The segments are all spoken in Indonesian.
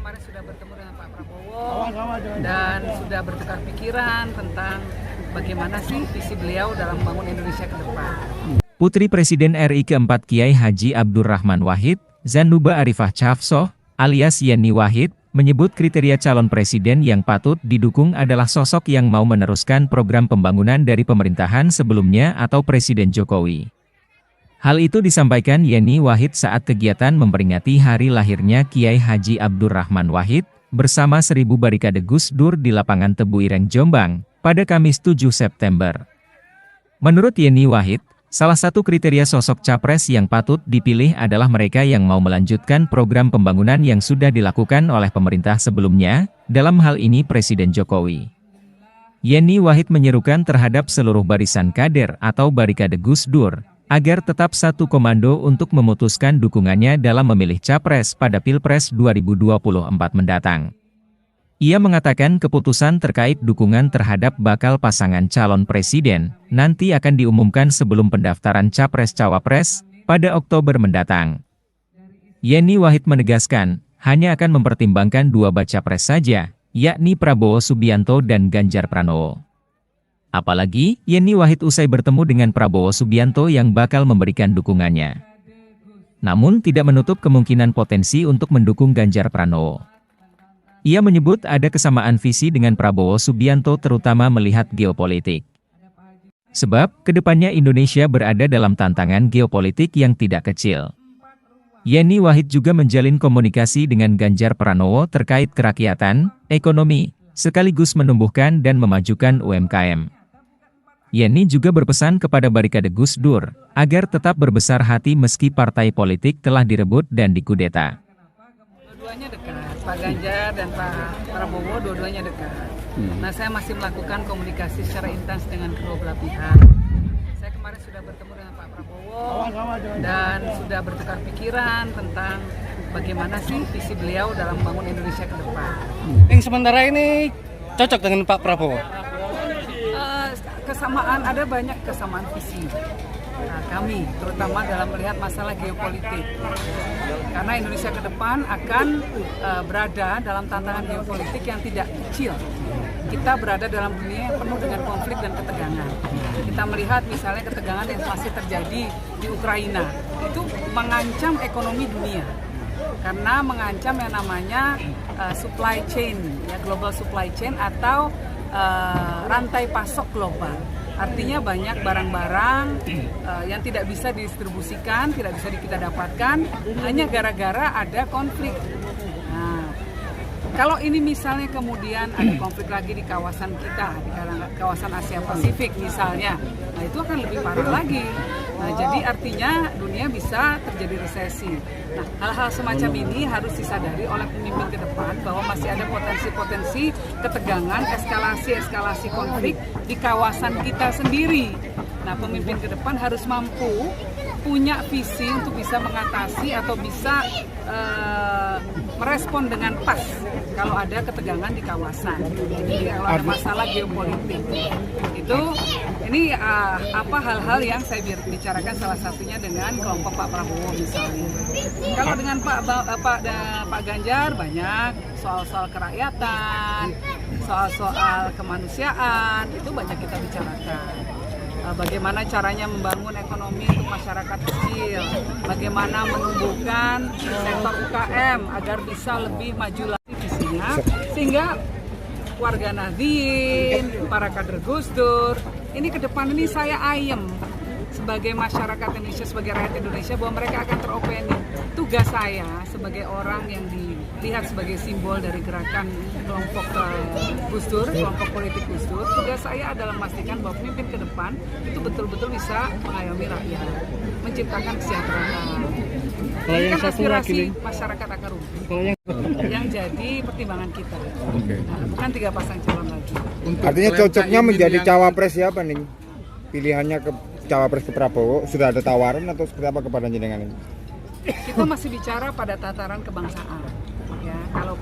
kemarin sudah bertemu dengan Pak Prabowo dan sudah bertukar pikiran tentang bagaimana sih visi beliau dalam membangun Indonesia ke depan. Putri Presiden RI keempat Kiai Haji Abdurrahman Wahid, Zanuba Arifah Chafsoh, alias Yeni Wahid, menyebut kriteria calon presiden yang patut didukung adalah sosok yang mau meneruskan program pembangunan dari pemerintahan sebelumnya atau Presiden Jokowi. Hal itu disampaikan Yeni Wahid saat kegiatan memperingati hari lahirnya Kiai Haji Abdurrahman Wahid, bersama 1000 barikade Gus Dur di lapangan Tebu Ireng Jombang, pada Kamis 7 September. Menurut Yeni Wahid, salah satu kriteria sosok capres yang patut dipilih adalah mereka yang mau melanjutkan program pembangunan yang sudah dilakukan oleh pemerintah sebelumnya, dalam hal ini Presiden Jokowi. Yeni Wahid menyerukan terhadap seluruh barisan kader atau barikade Gus Dur, agar tetap satu komando untuk memutuskan dukungannya dalam memilih capres pada Pilpres 2024 mendatang. Ia mengatakan keputusan terkait dukungan terhadap bakal pasangan calon presiden nanti akan diumumkan sebelum pendaftaran Capres-Cawapres pada Oktober mendatang. Yeni Wahid menegaskan, hanya akan mempertimbangkan 2 baca pres saja, yakni Prabowo Subianto dan Ganjar Pranowo. Apalagi, Yeni Wahid usai bertemu dengan Prabowo Subianto yang bakal memberikan dukungannya. Namun tidak menutup kemungkinan potensi untuk mendukung Ganjar Pranowo. Ia menyebut ada kesamaan visi dengan Prabowo Subianto terutama melihat geopolitik. Sebab, kedepannya Indonesia berada dalam tantangan geopolitik yang tidak kecil. Yeni Wahid juga menjalin komunikasi dengan Ganjar Pranowo terkait kerakyatan, ekonomi, sekaligus menumbuhkan dan memajukan UMKM. Yeni juga berpesan kepada barikade Gus Dur, agar tetap berbesar hati meski partai politik telah direbut dan dikudeta. Dua-duanya dekat, Pak Ganjar dan Pak Prabowo dua-duanya dekat. Nah, saya masih melakukan komunikasi secara intens dengan kedua belah pihak. Saya kemarin sudah bertemu dengan Pak Prabowo dan sudah bertukar pikiran tentang bagaimana sih visi beliau dalam membangun Indonesia ke depan. Yang sementara ini cocok dengan Pak Prabowo? Kesamaan, ada banyak kesamaan visi. Nah, kami terutama dalam melihat masalah geopolitik, karena Indonesia ke depan akan berada dalam tantangan geopolitik yang tidak kecil. Kita berada dalam dunia yang penuh dengan konflik dan ketegangan. Kita melihat misalnya ketegangan yang masih terjadi di Ukraina, itu mengancam ekonomi dunia karena mengancam yang namanya supply chain, ya, global supply chain atau rantai pasok global. Artinya banyak barang-barang yang tidak bisa didistribusikan, tidak bisa kita dapatkan hanya gara-gara ada konflik. Nah, kalau ini misalnya kemudian ada konflik lagi di kawasan kita, di kawasan Asia Pasifik misalnya, nah itu akan lebih parah lagi. Nah, jadi artinya dunia bisa terjadi resesi. Nah, hal-hal semacam ini harus disadari oleh pemimpin ke depan bahwa masih ada potensi-potensi ketegangan, eskalasi konflik di kawasan kita sendiri. Nah, pemimpin ke depan harus mampu punya visi untuk bisa mengatasi atau bisa merespon dengan pas kalau ada ketegangan di kawasan. Jadi kalau ada masalah geopolitik ini hal-hal yang saya bicarakan salah satunya dengan kelompok Pak Prabowo misalnya. Kalau dengan Pak Ganjar banyak soal-soal kerakyatan, soal-soal kemanusiaan itu banyak kita bicarakan. Bagaimana caranya membangun ekonomi untuk masyarakat kecil, bagaimana menumbuhkan sektor UKM agar bisa lebih maju lagi visinya, sehingga warga Nahdien, para kader Gus Dur, ini ke depan ini saya ayem sebagai masyarakat Indonesia, sebagai rakyat Indonesia bahwa mereka akan teropeni. Tugas saya sebagai orang yang dilihat sebagai simbol dari gerakan kelompok Gus Dur, kelompok politik Gus Dur, tugas saya adalah memastikan bahwa pemimpin ke depan itu betul-betul bisa mengayomi rakyat, menciptakan kesejahteraan. Ini kan aspirasi masyarakat akar rumput yang jadi pertimbangan kita. Nah, bukan 3 pasang calon lagi. Artinya cocoknya menjadi cawapres siapa nih? Pilihannya ke cawapres ke Prabowo, sudah ada tawaran atau seperti apa kepada jenengan ini? Kita masih bicara pada tataran kebangsaan. Ya, kalau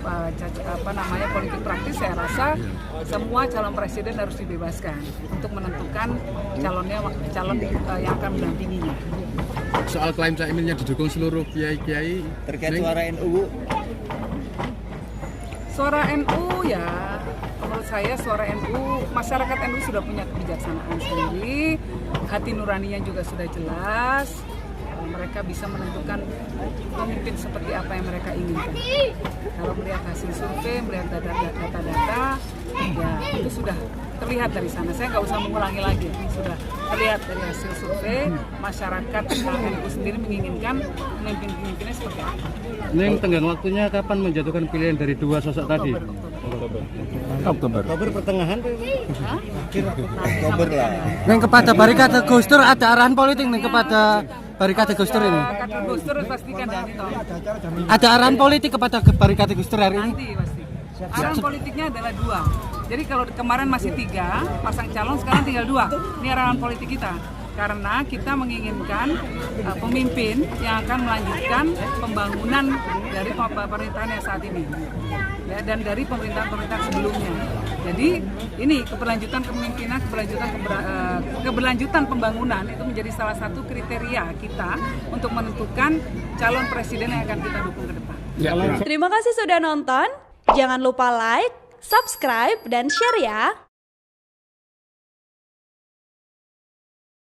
politik praktis saya rasa semua calon presiden harus dibebaskan untuk menentukan calon yang akan mendampinginya. Soal klaim Caimin yang didukung seluruh kiai-kiai terkait suara NU, Suara NU ya, menurut saya suara NU, masyarakat NU sudah punya kebijaksanaan sendiri, hati nuraninya juga sudah jelas, mereka bisa menentukan pemimpin seperti apa yang mereka inginkan. Kalau melihat hasil survei, melihat data-data, ya itu sudah terlihat dari sana. Saya nggak usah mengulangi lagi, sudah terlihat dari hasil survei, masyarakat NU sendiri menginginkan pemimpin-pemimpinnya seperti apa. Ini tenggang waktunya kapan menjatuhkan pilihan dari dua sosok tadi? Oktober pertengahan tuh. Oktober lah. Neng kepada barikade Gus Dur ada arahan politik nih kepada barikade Gus Dur ini. Kata Gus Dur pastikan dari toh. Ada arahan politik kepada barikade Gus Dur hari ini. Nanti pasti. Arahan politiknya adalah 2. Jadi kalau kemarin masih 3 pasang calon, sekarang tinggal 2. Ini arahan politik kita. Karena kita menginginkan pemimpin yang akan melanjutkan pembangunan dari pemerintahan yang saat ini, ya, dan dari pemerintahan-pemerintahan sebelumnya. Jadi ini keberlanjutan kepemimpinan, keberlanjutan pembangunan itu menjadi salah satu kriteria kita untuk menentukan calon presiden yang akan kita dukung ke depan. Terima kasih sudah nonton. Jangan lupa like, subscribe, dan share ya.